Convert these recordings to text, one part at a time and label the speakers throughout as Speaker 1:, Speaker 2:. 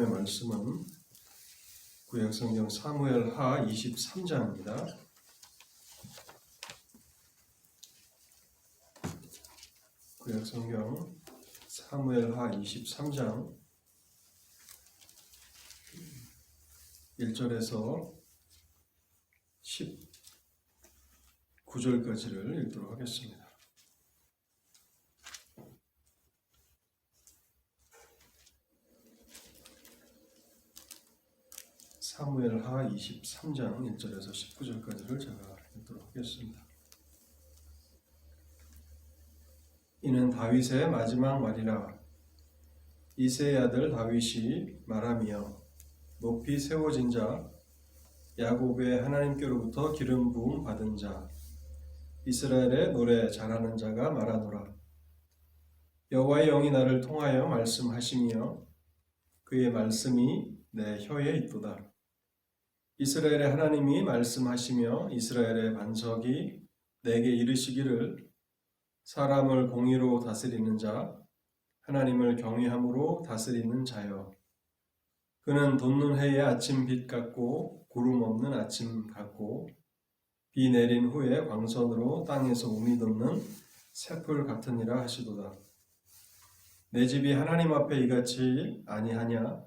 Speaker 1: 하나님의 말씀은 구약성경 사무엘하 23장입니다. 구약성경 사무엘하 23장 1절에서 19절까지를 읽도록 하겠습니다. 사무엘하 23장 1절에서 19절까지를 제가 읽도록 하겠습니다. 이는 다윗의 마지막 말이라. 이새의 아들 다윗이 말하며 높이 세워진 자, 야곱의 하나님께로부터 기름 부음 받은 자, 이스라엘의 노래 잘하는 자가 말하노라. 여호와의 영이 나를 통하여 말씀하시며 그의 말씀이 내 혀에 있도다. 이스라엘의 하나님이 말씀하시며 이스라엘의 반석이 내게 이르시기를 사람을 공의로 다스리는 자, 하나님을 경외함으로 다스리는 자여. 그는 돋는 해의 아침 빛 같고 구름 없는 아침 같고 비 내린 후에 광선으로 땅에서 운이 돋는 새풀 같으니라 하시도다. 내 집이 하나님 앞에 이같이 아니하냐?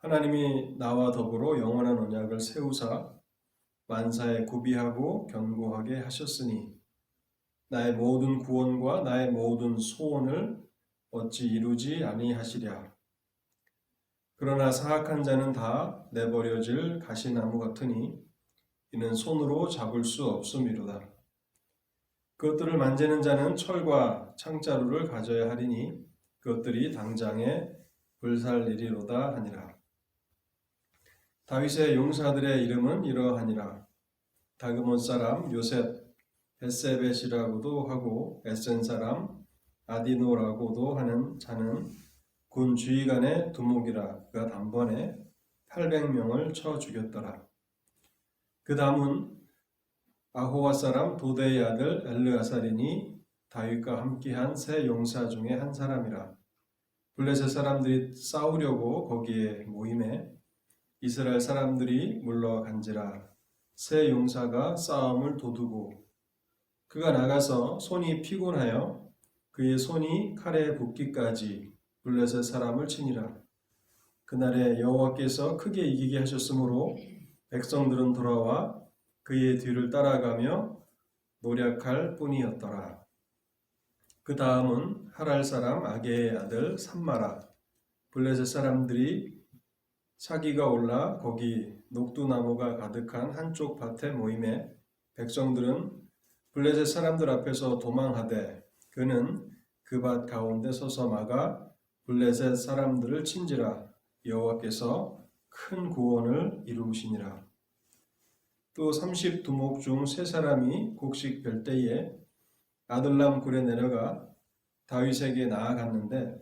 Speaker 1: 하나님이 나와 더불어 영원한 언약을 세우사 만사에 구비하고 견고하게 하셨으니 나의 모든 구원과 나의 모든 소원을 어찌 이루지 아니하시랴. 그러나 사악한 자는 다 내버려질 가시나무 같으니 이는 손으로 잡을 수 없음이로다. 그것들을 만지는 자는 철과 창자루를 가져야 하리니 그것들이 당장에 불살리리로다 하니라. 다윗의 용사들의 이름은 이러하니라. 다그몬 사람 요셉 벳세벳이라고도 하고 에센 사람 아디노라고도 하는 자는 군 주의관의 두목이라. 그가 단번에 800명을 쳐 죽였더라. 그 다음은 아호와 사람 도대의 아들 엘르아살이니 다윗과 함께한 세 용사 중에 한 사람이라. 블레셋 사람들이 싸우려고 거기에 모임에 이스라엘 사람들이 물러간지라. 세 용사가 싸움을 도두고 그가 나가서 손이 피곤하여 그의 손이 칼에 붓기까지 블레셋 사람을 치니라. 그날에 여호와께서 크게 이기게 하셨으므로 백성들은 돌아와 그의 뒤를 따라가며 노략할 뿐이었더라. 그 다음은 하랄 사람 아게의 아들 삼마라. 블레셋 사람들이 사기가 올라 거기 녹두나무가 가득한 한쪽 밭에 모임에 백성들은 블레셋 사람들 앞에서 도망하되 그는 그 밭 가운데 서서 막아 블레셋 사람들을 친지라. 여호와께서 큰 구원을 이루시니라. 또 30두목 중 3사람이 곡식 별 때에 아들람 굴에 내려가 다윗에게 나아갔는데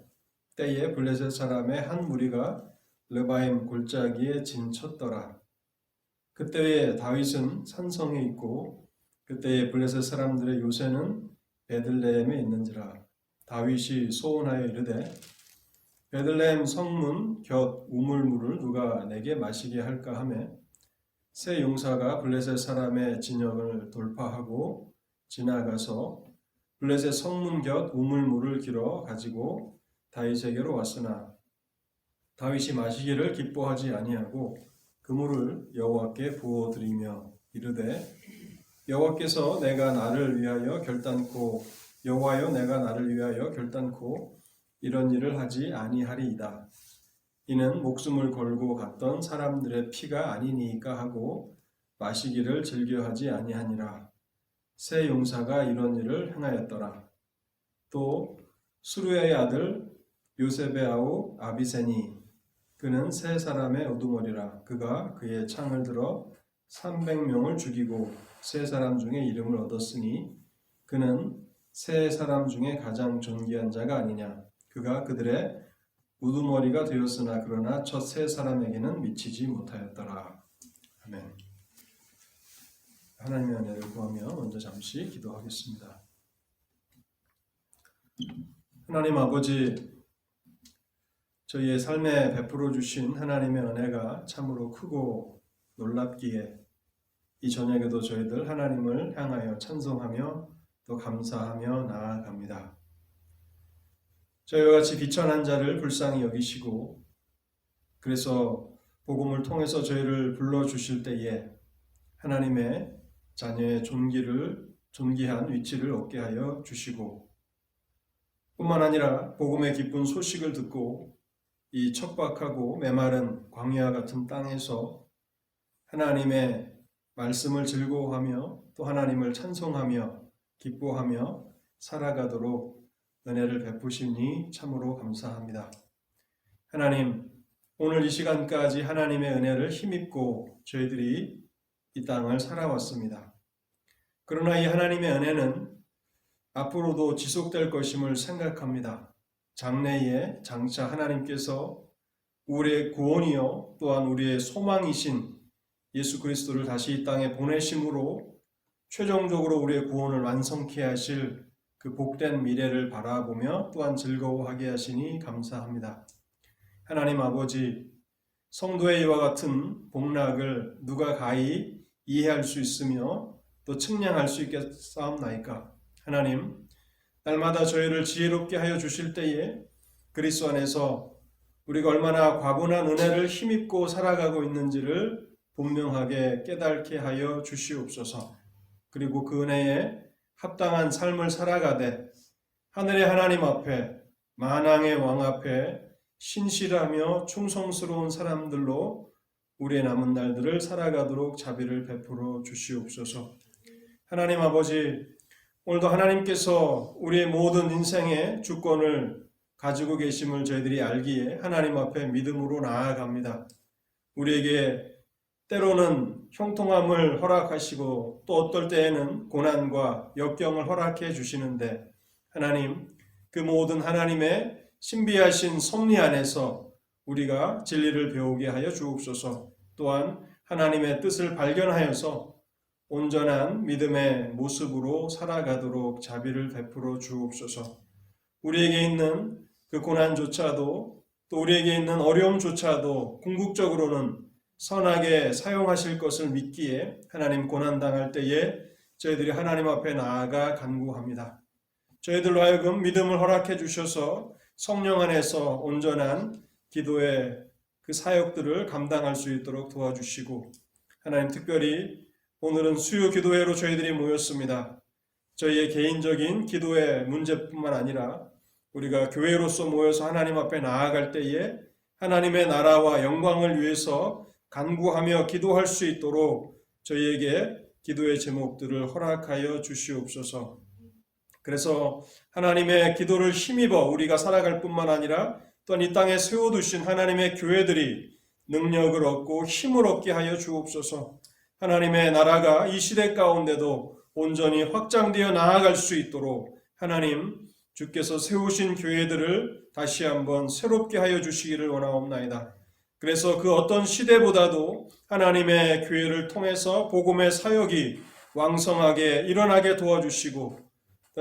Speaker 1: 때에 블레셋 사람의 한 무리가 르바임 골짜기에 진쳤더라. 그때에 다윗은 산성에 있고 그때에 블레셋 사람들의 요새는 베들레헴에 있는지라. 다윗이 소원하여 이르되 베들레헴 성문 곁 우물물을 누가 내게 마시게 할까 하매 세 용사가 블레셋 사람의 진영을 돌파하고 지나가서 블레셋 성문 곁 우물물을 길어 가지고 다윗에게로 왔으나 다윗이 마시기를 기뻐하지 아니하고 그 물을 여호와께 부어 드리며 이르되 여호와여 내가 나를 위하여 결단코 이런 일을 하지 아니하리이다. 이는 목숨을 걸고 갔던 사람들의 피가 아니니까 하고 마시기를 즐겨하지 아니하니라. 세 용사가 이런 일을 행하였더라. 또 수루야의 아들 요셉의 아우 아비세니 그는 세 사람의 우두머리라. 그가 그의 창을 들어 300명을 죽이고 세 사람 중에 이름을 얻었으니 그는 세 사람 중에 가장 존귀한 자가 아니냐. 그가 그들의 우두머리가 되었으나 그러나 첫 세 사람에게는 미치지 못하였더라. 아멘. 하나님의 은혜를 구하며 먼저 잠시 기도하겠습니다. 하나님 아버지, 저희의 삶에 베풀어 주신 하나님의 은혜가 참으로 크고 놀랍기에 이 저녁에도 저희들 하나님을 향하여 찬송하며 또 감사하며 나아갑니다. 저희와 같이 비천한 자를 불쌍히 여기시고 그래서 복음을 통해서 저희를 불러주실 때에 하나님의 자녀의 존귀한 위치를 얻게 하여 주시고 뿐만 아니라 복음의 기쁜 소식을 듣고 이 척박하고 메마른 광야 같은 땅에서 하나님의 말씀을 즐거워하며 또 하나님을 찬송하며 기뻐하며 살아가도록 은혜를 베푸시니 참으로 감사합니다. 하나님, 오늘 이 시간까지 하나님의 은혜를 힘입고 저희들이 이 땅을 살아왔습니다. 그러나 이 하나님의 은혜는 앞으로도 지속될 것임을 생각합니다. 장래에 장차 하나님께서 우리의 구원이요 또한 우리의 소망이신 예수 그리스도를 다시 이 땅에 보내심으로 최종적으로 우리의 구원을 완성케 하실 그 복된 미래를 바라보며 또한 즐거워하게 하시니 감사합니다. 하나님 아버지, 성도의 이와 같은 복락을 누가 가히 이해할 수 있으며 또 측량할 수 있겠사옵나이까. 하나님, 날마다 저희를 지혜롭게 하여 주실 때에 그리스도 안에서 우리가 얼마나 과분한 은혜를 힘입고 살아가고 있는지를 분명하게 깨닫게 하여 주시옵소서. 그리고 그 은혜에 합당한 삶을 살아가되 하늘의 하나님 앞에 만왕의 왕 앞에 신실하며 충성스러운 사람들로 우리의 남은 날들을 살아가도록 자비를 베풀어 주시옵소서. 하나님 아버지, 오늘도 하나님께서 우리의 모든 인생의 주권을 가지고 계심을 저희들이 알기에 하나님 앞에 믿음으로 나아갑니다. 우리에게 때로는 형통함을 허락하시고 또 어떨 때에는 고난과 역경을 허락해 주시는데 하나님, 그 모든 하나님의 신비하신 섭리 안에서 우리가 진리를 배우게 하여 주옵소서. 또한 하나님의 뜻을 발견하여서 온전한 믿음의 모습으로 살아가도록 자비를 베풀어 주옵소서. 우리에게 있는 그 고난조차도 또 우리에게 있는 어려움조차도 궁극적으로는 선하게 사용하실 것을 믿기에 하나님 고난당할 때에 저희들이 하나님 앞에 나아가 간구합니다. 저희들로 하여금 믿음을 허락해 주셔서 성령 안에서 온전한 기도의 그 사역들을 감당할 수 있도록 도와주시고 하나님 특별히 오늘은 수요 기도회로 저희들이 모였습니다. 저희의 개인적인 기도의 문제뿐만 아니라 우리가 교회로서 모여서 하나님 앞에 나아갈 때에 하나님의 나라와 영광을 위해서 간구하며 기도할 수 있도록 저희에게 기도의 제목들을 허락하여 주시옵소서. 그래서 하나님의 기도를 힘입어 우리가 살아갈 뿐만 아니라 또한 이 땅에 세워두신 하나님의 교회들이 능력을 얻고 힘을 얻게 하여 주옵소서. 하나님의 나라가 이 시대 가운데도 온전히 확장되어 나아갈 수 있도록 하나님 주께서 세우신 교회들을 다시 한번 새롭게 하여 주시기를 원하옵나이다. 그래서 그 어떤 시대보다도 하나님의 교회를 통해서 복음의 사역이 왕성하게 일어나게 도와주시고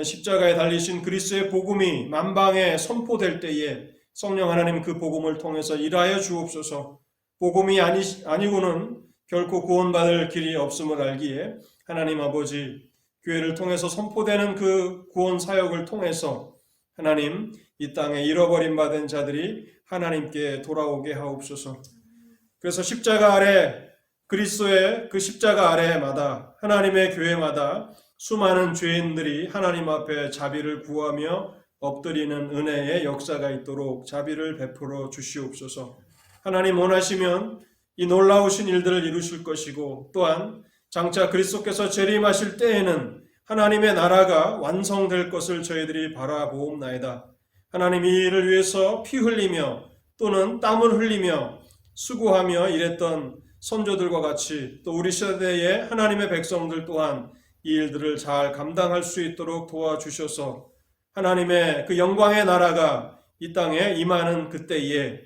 Speaker 1: 십자가에 달리신 그리스도의 복음이 만방에 선포될 때에 성령 하나님 그 복음을 통해서 일하여 주옵소서. 복음이 아니고는 결코 구원받을 길이 없음을 알기에 하나님 아버지 교회를 통해서 선포되는 그 구원 사역을 통해서 하나님 이 땅에 잃어버림 받은 자들이 하나님께 돌아오게 하옵소서. 그래서 십자가 아래 그리스도의 그 십자가 아래마다 하나님의 교회마다 수많은 죄인들이 하나님 앞에 자비를 구하며 엎드리는 은혜의 역사가 있도록 자비를 베풀어 주시옵소서. 하나님 원하시면 이 놀라우신 일들을 이루실 것이고 또한 장차 그리스도께서 재림하실 때에는 하나님의 나라가 완성될 것을 저희들이 바라보옵나이다. 하나님 이 일을 위해서 피 흘리며 또는 땀을 흘리며 수고하며 일했던 선조들과 같이 또 우리 시대의 하나님의 백성들 또한 이 일들을 잘 감당할 수 있도록 도와주셔서 하나님의 그 영광의 나라가 이 땅에 임하는 그때에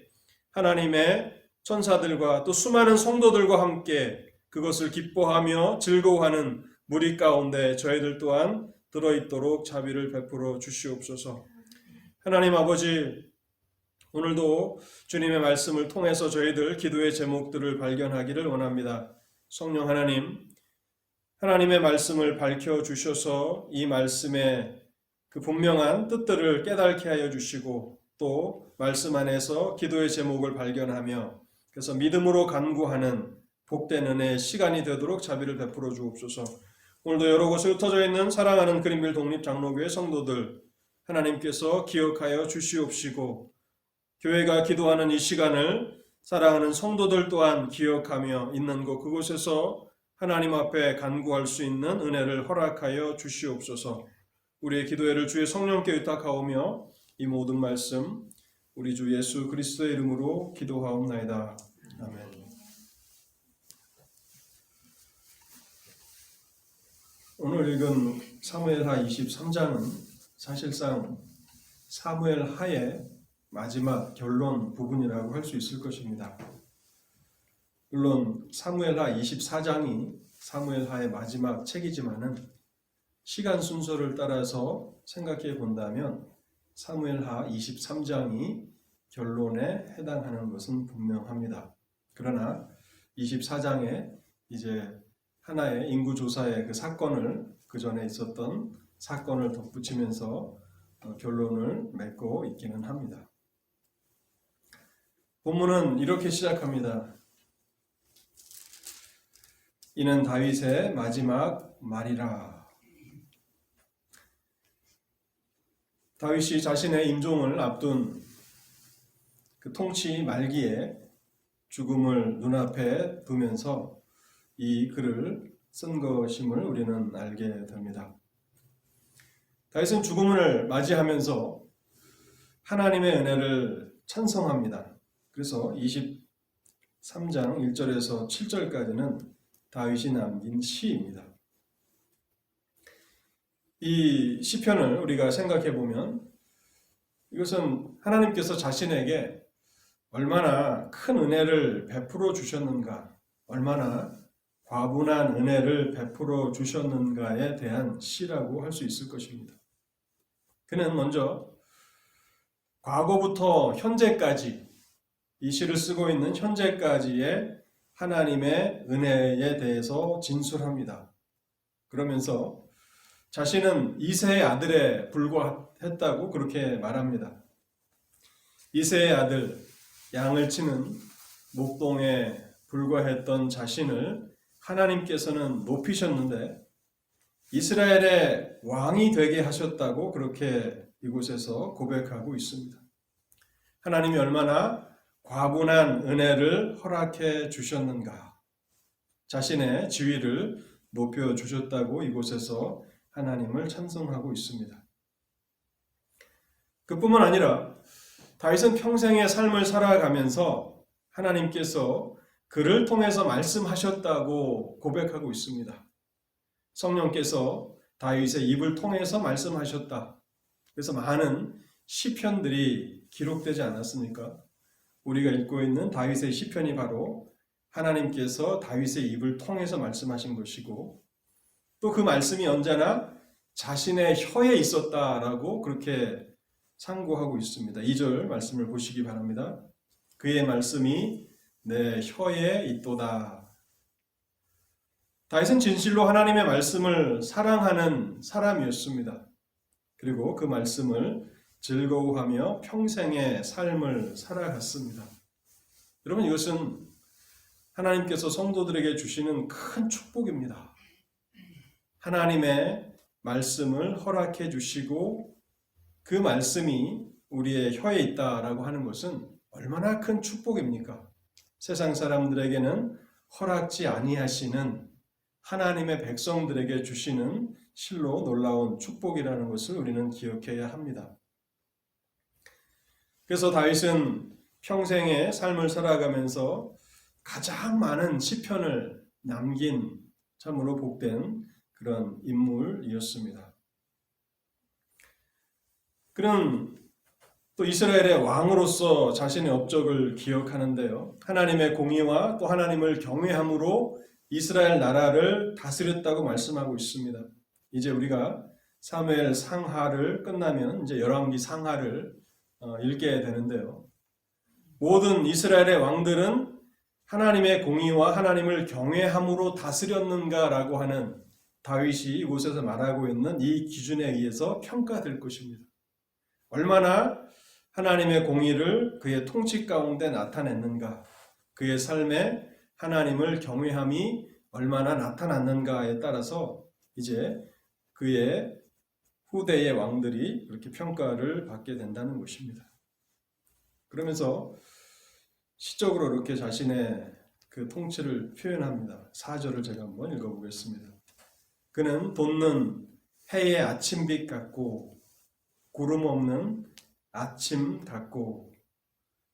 Speaker 1: 하나님의 천사들과 또 수많은 성도들과 함께 그것을 기뻐하며 즐거워하는 무리 가운데 저희들 또한 들어있도록 자비를 베풀어 주시옵소서. 하나님 아버지, 오늘도 주님의 말씀을 통해서 저희들 기도의 제목들을 발견하기를 원합니다. 성령 하나님, 하나님의 말씀을 밝혀주셔서 이 말씀의 그 분명한 뜻들을 깨닫게 하여 주시고 또 말씀 안에서 기도의 제목을 발견하며 그래서 믿음으로 간구하는 복된 은혜의 시간이 되도록 자비를 베풀어 주옵소서. 오늘도 여러 곳에 흩어져 있는 사랑하는 그린빌 독립장로교회 성도들 하나님께서 기억하여 주시옵시고 교회가 기도하는 이 시간을 사랑하는 성도들 또한 기억하며 있는 곳 그곳에서 하나님 앞에 간구할 수 있는 은혜를 허락하여 주시옵소서. 우리의 기도회를 주의 성령께 의탁하오며 이 모든 말씀 우리 주 예수 그리스도의 이름으로 기도하옵나이다. 아멘. 오늘 읽은 사무엘하 23장은 사실상 사무엘하의 마지막 결론 부분이라고 할 수 있을 것입니다. 물론 사무엘하 24장이 사무엘하의 마지막 책이지만은 시간 순서를 따라서 생각해 본다면 사무엘하 23장이 결론에 해당하는 것은 분명합니다. 그러나 24장에 이제 하나의 인구조사의 그 사건을 그 전에 있었던 사건을 덧붙이면서 결론을 맺고 있기는 합니다. 본문은 이렇게 시작합니다. 이는 다윗의 마지막 말이라. 다윗이 자신의 임종을 앞둔 그 통치 말기에 죽음을 눈앞에 두면서 이 글을 쓴 것임을 우리는 알게 됩니다. 다윗은 죽음을 맞이하면서 하나님의 은혜를 찬송합니다. 그래서 23장 1절에서 7절까지는 다윗이 남긴 시입니다. 이 시편을 우리가 생각해 보면 이것은 하나님께서 자신에게 얼마나 큰 은혜를 베풀어 주셨는가, 얼마나 과분한 은혜를 베풀어 주셨는가에 대한 시라고 할 수 있을 것입니다. 그는 먼저 과거부터 현재까지 이 시를 쓰고 있는 현재까지의 하나님의 은혜에 대해서 진술합니다. 그러면서 자신은 이새의 아들에 불과했다고 그렇게 말합니다. 이새의 아들, 양을 치는 목동에 불과했던 자신을 하나님께서는 높이셨는데 이스라엘의 왕이 되게 하셨다고 그렇게 이곳에서 고백하고 있습니다. 하나님이 얼마나 과분한 은혜를 허락해 주셨는가, 자신의 지위를 높여 주셨다고 이곳에서 하나님을 찬송하고 있습니다. 그뿐만 아니라 다윗은 평생의 삶을 살아가면서 하나님께서 그를 통해서 말씀하셨다고 고백하고 있습니다. 성령께서 다윗의 입을 통해서 말씀하셨다. 그래서 많은 시편들이 기록되지 않았습니까? 우리가 읽고 있는 다윗의 시편이 바로 하나님께서 다윗의 입을 통해서 말씀하신 것이고 또 그 말씀이 언제나 자신의 혀에 있었다라고 그렇게 상고하고 있습니다. 2절 말씀을 보시기 바랍니다. 그의 말씀이 내 혀에 있도다. 다윗은 진실로 하나님의 말씀을 사랑하는 사람이었습니다. 그리고 그 말씀을 즐거워하며 평생의 삶을 살아갔습니다. 여러분, 이것은 하나님께서 성도들에게 주시는 큰 축복입니다. 하나님의 말씀을 허락해 주시고 그 말씀이 우리의 혀에 있다라고 하는 것은 얼마나 큰 축복입니까? 세상 사람들에게는 허락지 아니하시는 하나님의 백성들에게 주시는 실로 놀라운 축복이라는 것을 우리는 기억해야 합니다. 그래서 다윗은 평생의 삶을 살아가면서 가장 많은 시편을 남긴 참으로 복된 그런 인물이었습니다. 그는 또 이스라엘의 왕으로서 자신의 업적을 기억하는데요. 하나님의 공의와 또 하나님을 경외함으로 이스라엘 나라를 다스렸다고 말씀하고 있습니다. 이제 우리가 사무엘 상하를 끝나면 이제 열왕기 상하를 읽게 되는데요. 모든 이스라엘의 왕들은 하나님의 공의와 하나님을 경외함으로 다스렸는가라고 하는 다윗이 이곳에서 말하고 있는 이 기준에 의해서 평가될 것입니다. 얼마나 하나님의 공의를 그의 통치 가운데 나타냈는가, 그의 삶에 하나님을 경외함이 얼마나 나타났는가에 따라서 이제 그의 후대의 왕들이 그렇게 평가를 받게 된다는 것입니다. 그러면서 시적으로 이렇게 자신의 그 통치를 표현합니다. 4절을 제가 한번 읽어보겠습니다. 그는 돋는 해의 아침빛 같고 구름 없는 아침 같고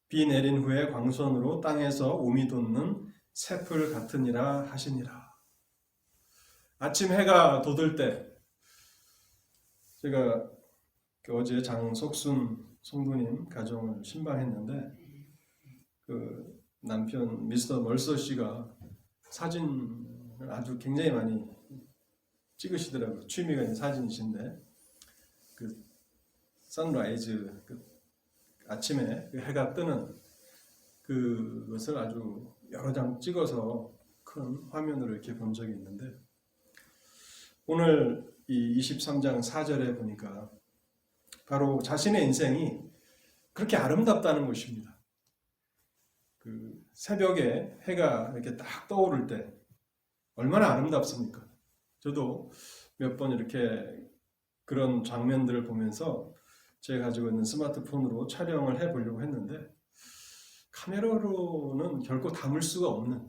Speaker 1: 비 내린 후에 광선으로 땅에서 우미 돋는 새풀 같으니라 하시니라. 아침 해가 돋을 때 제가 어제 장석순 성도님 가정을 신방했는데 그 남편 미스터 멀서 씨가 사진을 아주 굉장히 많이 찍으시더라고요. 취미가 있는 사진이신데 그 선라이즈 그 아침에 그 해가 뜨는 그것을 아주 여러 장 찍어서 큰 화면으로 이렇게 본 적이 있는데 오늘 이 23장 4절에 보니까 바로 자신의 인생이 그렇게 아름답다는 것입니다. 그 새벽에 해가 이렇게 딱 떠오를 때 얼마나 아름답습니까? 저도 몇 번 이렇게 그런 장면들을 보면서 제가 가지고 있는 스마트폰으로 촬영을 해보려고 했는데 카메라로는 결코 담을 수가 없는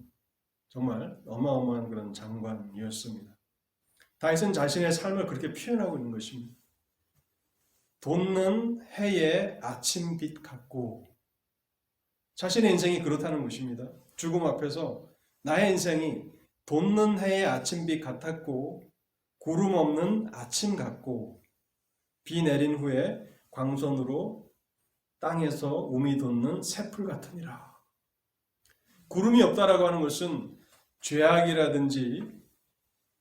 Speaker 1: 정말 어마어마한 그런 장관이었습니다. 다윗은 자신의 삶을 그렇게 표현하고 있는 것입니다. 돋는 해의 아침빛 같고 자신의 인생이 그렇다는 것입니다. 죽음 앞에서 나의 인생이 돋는 해의 아침빛 같았고 구름 없는 아침 같고 비 내린 후에 광선으로 땅에서 우미 돋는 새풀 같으니라. 구름이 없다라고 하는 것은 죄악이라든지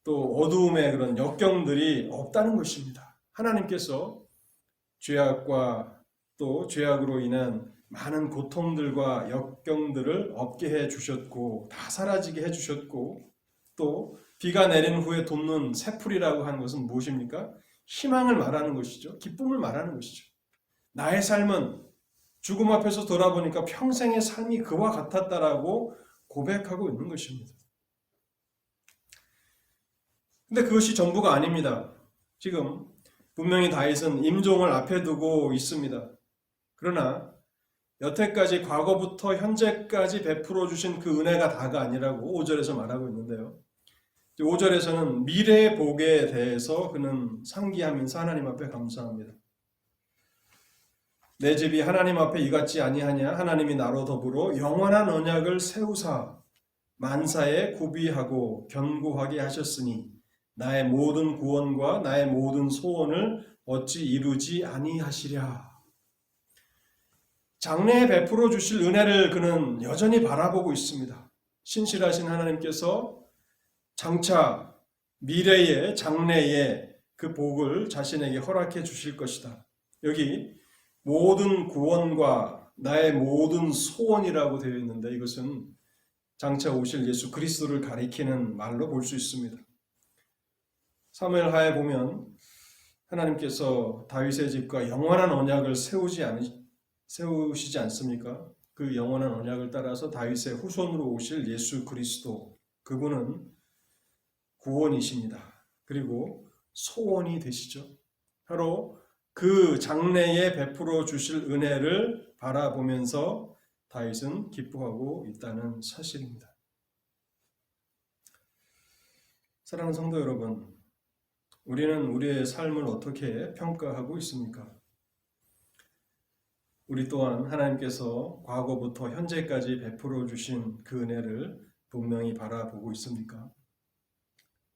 Speaker 1: 또 어두움의 그런 역경들이 없다는 것입니다. 하나님께서 죄악과 또 죄악으로 인한 많은 고통들과 역경들을 없게 해주셨고 다 사라지게 해주셨고 또 비가 내린 후에 돋는 새풀이라고 하는 것은 무엇입니까? 희망을 말하는 것이죠. 기쁨을 말하는 것이죠. 나의 삶은 죽음 앞에서 돌아보니까 평생의 삶이 그와 같았다라고 고백하고 있는 것입니다. 근데 그것이 전부가 아닙니다. 지금 분명히 다윗은 임종을 앞에 두고 있습니다. 그러나 여태까지 과거부터 현재까지 베풀어 주신 그 은혜가 다가 아니라고 5절에서 말하고 있는데요. 5절에서는 미래의 복에 대해서 그는 상기하면서 하나님 앞에 감사합니다. 내 집이 하나님 앞에 이같지 아니하냐? 하나님이 나로 더불어 영원한 언약을 세우사 만사에 구비하고 견고하게 하셨으니 나의 모든 구원과 나의 모든 소원을 어찌 이루지 아니하시랴. 장래에 베풀어 주실 은혜를 그는 여전히 바라보고 있습니다. 신실하신 하나님께서 장차 미래의 장래의 그 복을 자신에게 허락해 주실 것이다. 여기 모든 구원과 나의 모든 소원이라고 되어 있는데 이것은 장차 오실 예수 그리스도를 가리키는 말로 볼 수 있습니다. 사무엘하에 보면 하나님께서 다윗의 집과 영원한 언약을 세우시지 않습니까? 그 영원한 언약을 따라서 다윗의 후손으로 오실 예수 그리스도, 그분은 구원이십니다. 그리고 소원이 되시죠. 바로 그 장래에 베풀어 주실 은혜를 바라보면서 다윗은 기뻐하고 있다는 사실입니다. 사랑하는 성도 여러분, 우리는 우리의 삶을 어떻게 평가하고 있습니까? 우리 또한 하나님께서 과거부터 현재까지 베풀어 주신 그 은혜를 분명히 바라보고 있습니까?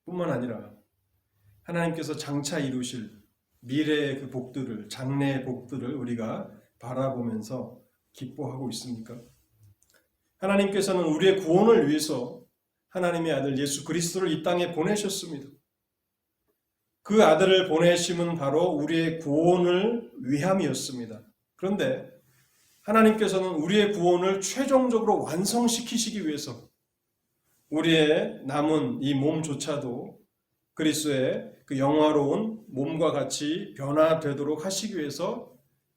Speaker 1: 뿐만 아니라 하나님께서 장차 이루실 미래의 그 복들을, 장래의 복들을 우리가 바라보면서 기뻐하고 있습니까? 하나님께서는 우리의 구원을 위해서 하나님의 아들 예수 그리스도를 이 땅에 보내셨습니다. 그 아들을 보내심은 바로 우리의 구원을 위함이었습니다. 그런데 하나님께서는 우리의 구원을 최종적으로 완성시키시기 위해서 우리의 남은 이 몸조차도 그리스도의 그 영화로운 몸과 같이 변화되도록 하시기 위해서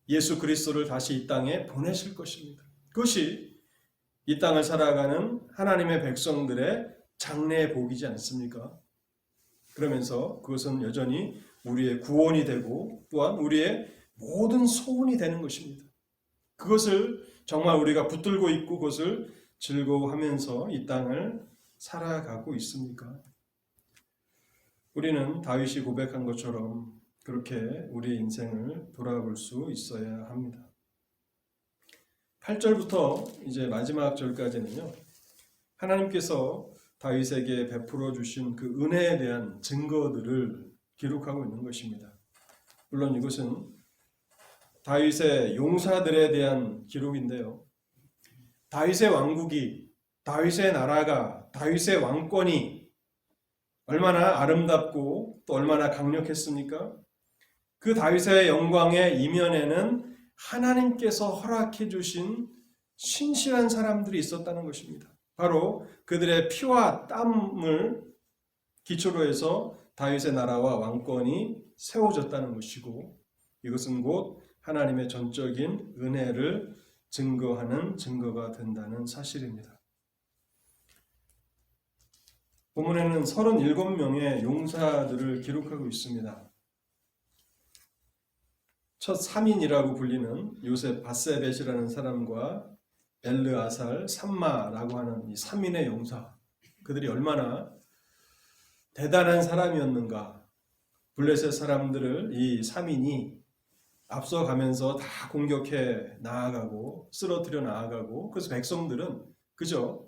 Speaker 1: 예수 그리스도를 다시 이 땅에 보내실 것입니다. 그것이 이 땅을 살아가는 하나님의 백성들의 장래의 복이지 않습니까? 그러면서 그것은 여전히 우리의 구원이 되고 또한 우리의 모든 소원이 되는 것입니다. 그것을 정말 우리가 붙들고 있고 그것을 즐거워하면서 이 땅을 살아가고 있습니까? 우리는 다윗이 고백한 것처럼 그렇게 우리의 인생을 돌아볼 수 있어야 합니다. 8절부터 이제 마지막 절까지는요, 하나님께서 다윗에게 베풀어 주신 그 은혜에 대한 증거들을 기록하고 있는 것입니다. 물론 이것은 다윗의 용사들에 대한 기록인데요. 다윗의 왕국이, 다윗의 나라가, 다윗의 왕권이 얼마나 아름답고 또 얼마나 강력했습니까? 그 다윗의 영광의 이면에는 하나님께서 허락해 주신 신실한 사람들이 있었다는 것입니다. 바로 그들의 피와 땀을 기초로 해서 다윗의 나라와 왕권이 세워졌다는 것이고, 이것은 곧 하나님의 전적인 은혜를 증거하는 증거가 된다는 사실입니다. 본문에는 37명의 용사들을 기록하고 있습니다. 첫 3인이라고 불리는 요셉 바세벳이라는 사람과 엘르아살, 삼마라고 하는 이 3인의 용사, 그들이 얼마나 대단한 사람이었는가. 블레셋 사람들을 이 3인이 앞서가면서 다 공격해 나아가고 쓰러뜨려 나아가고, 그래서 백성들은 그저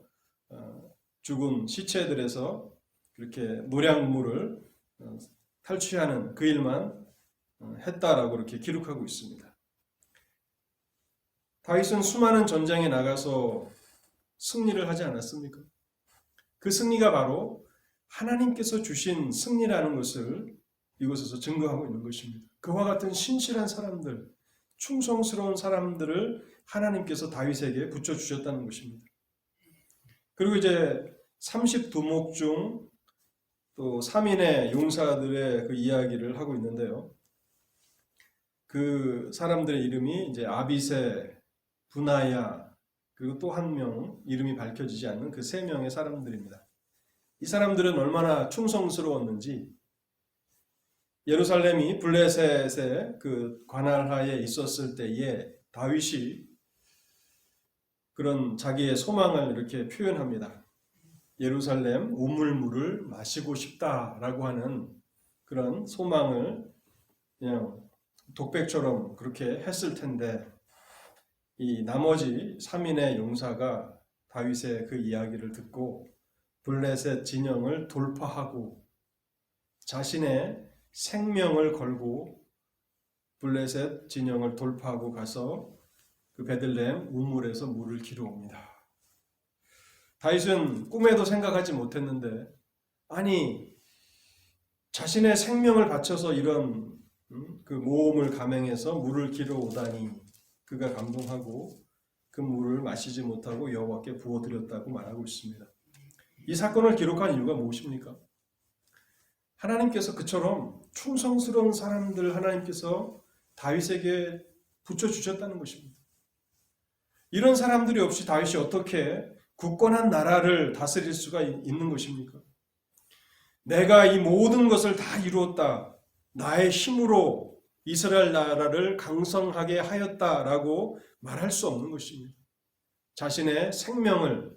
Speaker 1: 죽은 시체들에서 그렇게 노량물을 탈취하는 그 일만 했다라고 이렇게 기록하고 있습니다. 다윗은 수많은 전쟁에 나가서 승리를 하지 않았습니까? 그 승리가 바로 하나님께서 주신 승리라는 것을 이곳에서 증거하고 있는 것입니다. 그와 같은 신실한 사람들, 충성스러운 사람들을 하나님께서 다윗에게 붙여주셨다는 것입니다. 그리고 이제 32목 중 또 3인의 용사들의 그 이야기를 하고 있는데요. 그 사람들의 이름이 이제 아비새, 분하야, 그리고 또 한 명 이름이 밝혀지지 않는 그 3명의 사람들입니다. 이 사람들은 얼마나 충성스러웠는지, 예루살렘이 블레셋의 그 관할하에 있었을 때에 다윗이 그런 자기의 소망을 이렇게 표현합니다. 예루살렘 우물물을 마시고 싶다라고 하는 그런 소망을 그냥 독백처럼 그렇게 했을 텐데, 이 나머지 3인의 용사가 다윗의 그 이야기를 듣고 블레셋 진영을 돌파하고 자신의 생명을 걸고 블레셋 진영을 돌파하고 가서 그 베들레헴 우물에서 물을 길어옵니다. 다윗은 꿈에도 생각하지 못했는데, 아니 자신의 생명을 바쳐서 이런 그 모험을 감행해서 물을 길어오다니, 그가 감동하고 그 물을 마시지 못하고 여호와께 부어드렸다고 말하고 있습니다. 이 사건을 기록한 이유가 무엇입니까? 하나님께서 그처럼 충성스러운 사람들 하나님께서 다윗에게 붙여주셨다는 것입니다. 이런 사람들이 없이 다윗이 어떻게 굳건한 나라를 다스릴 수가 있는 것입니까? 내가 이 모든 것을 다 이루었다, 나의 힘으로 이스라엘 나라를 강성하게 하였다라고 말할 수 없는 것입니다. 자신의 생명을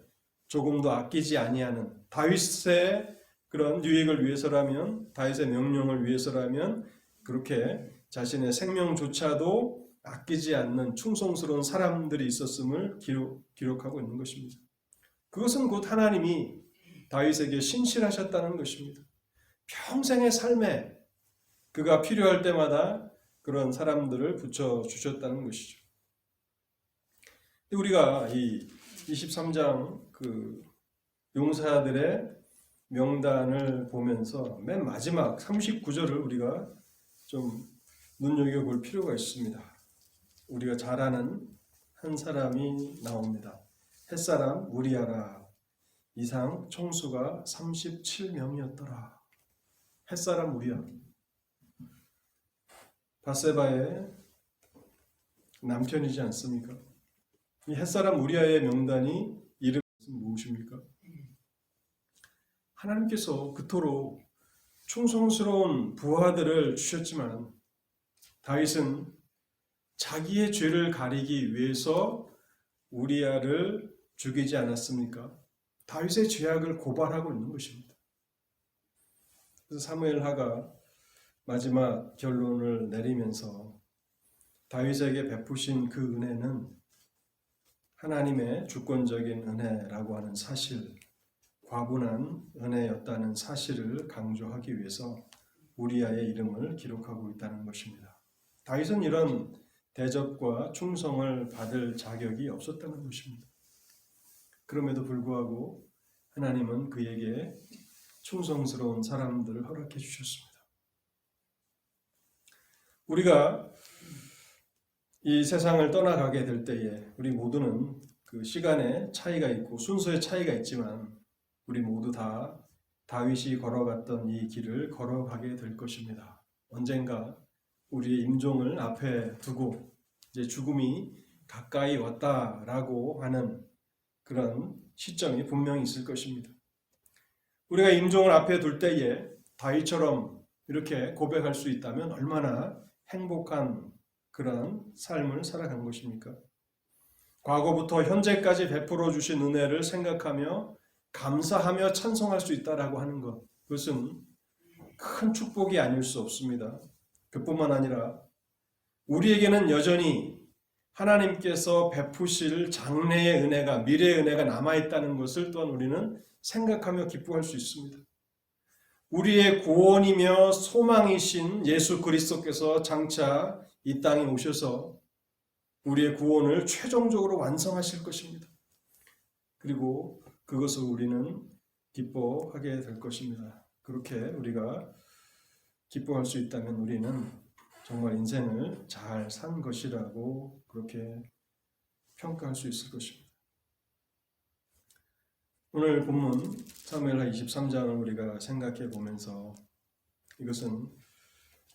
Speaker 1: 조금도 아끼지 아니하는, 다윗의 그런 유익을 위해서라면, 다윗의 명령을 위해서라면 그렇게 자신의 생명조차도 아끼지 않는 충성스러운 사람들이 있었음을 기록하고 있는 것입니다. 그것은 곧 하나님이 다윗에게 신실하셨다는 것입니다. 평생의 삶에 그가 필요할 때마다 그런 사람들을 붙여주셨다는 것이죠. 우리가 이 23장 그 용사들의 명단을 보면서 맨 마지막 39절을 우리가 좀 눈여겨볼 필요가 있습니다. 우리가 잘 아는 한 사람이 나옵니다. 햇사람 우리아라. 이상 총수가 37명이었더라. 햇사람 우리아. 밧세바의 남편이지 않습니까? 이 햇사람 우리아의 명단이 이름은 무엇입니까? 하나님께서 그토록 충성스러운 부하들을 주셨지만 다윗은 자기의 죄를 가리기 위해서 우리아를 죽이지 않았습니까? 다윗의 죄악을 고발하고 있는 것입니다. 그래서 사무엘하가 마지막 결론을 내리면서 다윗에게 베푸신 그 은혜는 하나님의 주권적인 은혜라고 하는 사실, 과분한 은혜였다는 사실을 강조하기 위해서 우리아의 이름을 기록하고 있다는 것입니다. 다윗은 이런 대접과 충성을 받을 자격이 없었다는 것입니다. 그럼에도 불구하고 하나님은 그에게 충성스러운 사람들을 허락해 주셨습니다. 우리가 이 세상을 떠나가게 될 때에 우리 모두는 그 시간의 차이가 있고 순서의 차이가 있지만 우리 모두 다 다윗이 걸어갔던 이 길을 걸어가게 될 것입니다. 언젠가 우리의 임종을 앞에 두고 이제 죽음이 가까이 왔다라고 하는 그런 시점이 분명히 있을 것입니다. 우리가 임종을 앞에 둘 때에 다윗처럼 이렇게 고백할 수 있다면 얼마나 행복한 그런 삶을 살아간 것입니까? 과거부터 현재까지 베풀어 주신 은혜를 생각하며 감사하며 찬송할 수 있다라고 하는 것, 그것은 큰 축복이 아닐 수 없습니다. 그뿐만 아니라 우리에게는 여전히 하나님께서 베푸실 장래의 은혜가, 미래의 은혜가 남아있다는 것을 또한 우리는 생각하며 기뻐할 수 있습니다. 우리의 구원이며 소망이신 예수 그리스도께서 장차 이 땅에 오셔서 우리의 구원을 최종적으로 완성하실 것입니다. 그리고 그것을 우리는 기뻐하게 될 것입니다. 그렇게 우리가 기뻐할 수 있다면 우리는 정말 인생을 잘 산 것이라고 그렇게 평가할 수 있을 것입니다. 오늘 본문 사무엘하 23장을 우리가 생각해 보면서 이것은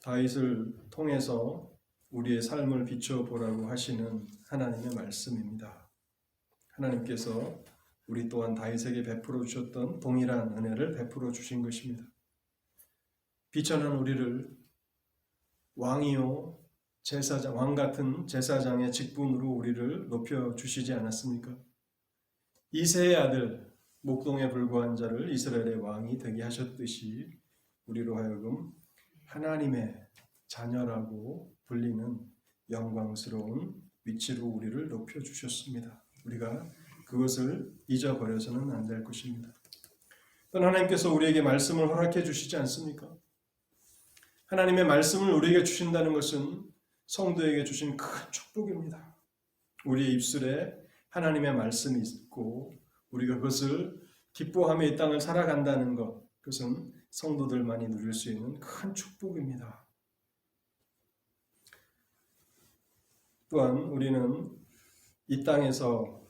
Speaker 1: 다윗을 통해서 우리의 삶을 비춰보라고 하시는 하나님의 말씀입니다. 하나님께서 우리 또한 다윗에게 베풀어 주셨던 동일한 은혜를 베풀어 주신 것입니다. 비천한 우리를 왕이요 제사장, 왕 같은 제사장의 직분으로 우리를 높여 주시지 않았습니까? 이새의 아들 목동에 불과한 자를 이스라엘의 왕이 되게 하셨듯이 우리로 하여금 하나님의 자녀라고 불리는 영광스러운 위치로 우리를 높여 주셨습니다. 우리가 그것을 잊어버려서는 안 될 것입니다. 또 하나님께서 우리에게 말씀을 허락해 주시지 않습니까? 하나님의 말씀을 우리에게 주신다는 것은 성도에게 주신 큰 축복입니다. 우리의 입술에 하나님의 말씀이 있고 우리가 그것을 기뻐하며 이 땅을 살아간다는 것, 그것은 성도들만이 누릴 수 있는 큰 축복입니다. 또한 우리는 이 땅에서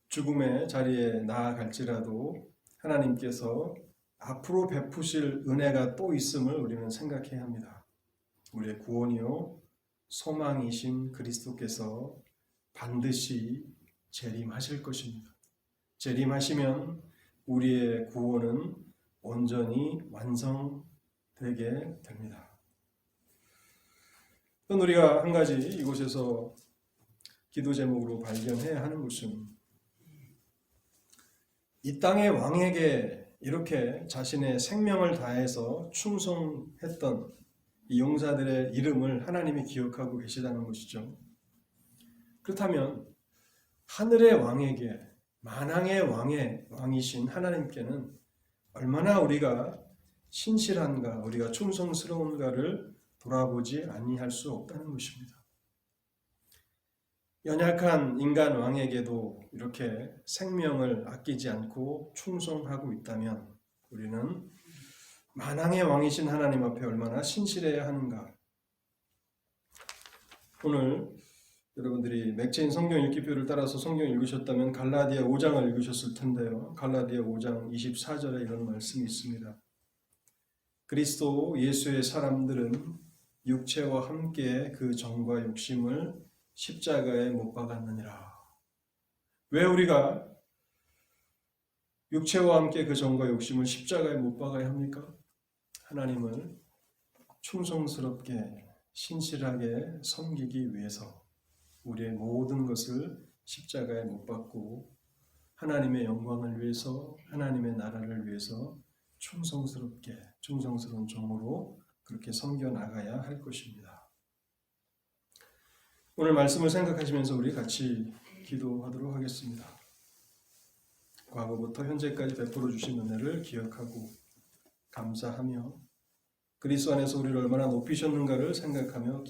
Speaker 1: 죽음의 자리에 나아갈지라도 하나님께서 앞으로 베푸실 은혜가 또 있음을 우리는 생각해야 합니다. 우리의 구원이요 소망이신 그리스도께서 반드시 재림하실 것입니다. 재림하시면 우리의 구원은 온전히 완성되게 됩니다. 또 우리가 한 가지 이곳에서 기도 제목으로 발견해야 하는 것은 이 땅의 왕에게 이렇게 자신의 생명을 다해서 충성했던 이 용사들의 이름을 하나님이 기억하고 계시다는 것이죠. 그렇다면 하늘의 왕에게, 만왕의 왕이신 하나님께는 얼마나 우리가 신실한가, 우리가 충성스러운가를 돌아보지 아니할 수 없다는 것입니다. 연약한 인간 왕에게도 이렇게 생명을 아끼지 않고 충성하고 있다면 우리는 만왕의 왕이신 하나님 앞에 얼마나 신실해야 하는가. 오늘 여러분들이 맥체인 성경 읽기표를 따라서 성경 읽으셨다면 갈라디아 5장을 읽으셨을 텐데요. 갈라디아 5장 24절에 이런 말씀이 있습니다. 그리스도 예수의 사람들은 육체와 함께 그 정과 욕심을 십자가에 못 박았느니라. 왜 우리가 육체와 함께 그 정과 욕심을 십자가에 못 박아야 합니까? 하나님을 충성스럽게 신실하게 섬기기 위해서 우리의 모든 것을 십자가에 못 박고 하나님의 영광을 위해서 하나님의 나라를 위해서 충성스럽게 충성스러운 종으로 그렇게 섬겨 나가야 할 것입니다. 오늘 말씀을 생각하시면서 우리 같이 기도하도록 하겠습니다. 과거부터 현재까지 베풀어 주신 은혜를 기억하고 감사하며 그리스도 안에서 우리를 얼마나 높이셨는가를 생각하며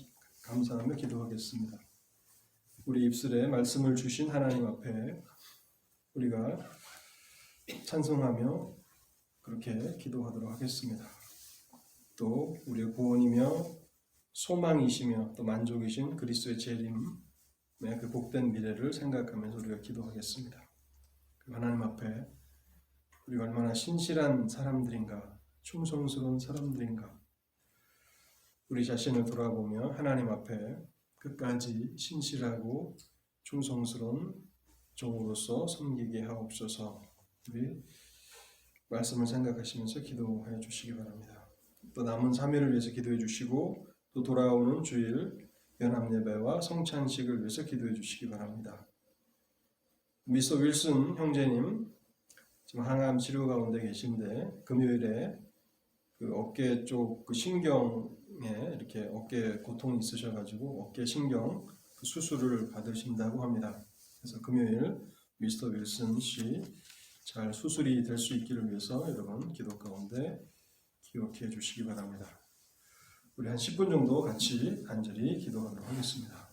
Speaker 1: 감사하며 기도하겠습니다. 우리 입술에 말씀을 주신 하나님 앞에 우리가 찬송하며 그렇게 기도하도록 하겠습니다. 또 우리의 구원이며 소망이시며 또 만족이신 그리스도의 재림의 그 복된 미래를 생각하면서 우리가 기도하겠습니다. 하나님 앞에 우리가 얼마나 신실한 사람들인가, 충성스러운 사람들인가, 우리 자신을 돌아보며 하나님 앞에 끝까지 신실하고 충성스러운 종으로서 섬기게 하옵소서. 우리 말씀을 생각하시면서 기도해 주시기 바랍니다. 또 남은 3일을 위해서 기도해 주시고 또 돌아오는 주일 연합예배와 성찬식을 위해서 기도해 주시기 바랍니다. 미스터 윌슨 형제님 지금 항암 치료 가운데 계신데 금요일에 그 어깨 쪽 그 신경에 이렇게 어깨 고통이 있으셔가지고 어깨 신경 그 수술을 받으신다고 합니다. 그래서 금요일 미스터 윌슨 씨 잘 수술이 될 수 있기를 위해서 여러분 기도 가운데 기억해 주시기 바랍니다. 우리 한 10분 정도 같이 간절히 기도하도록 하겠습니다.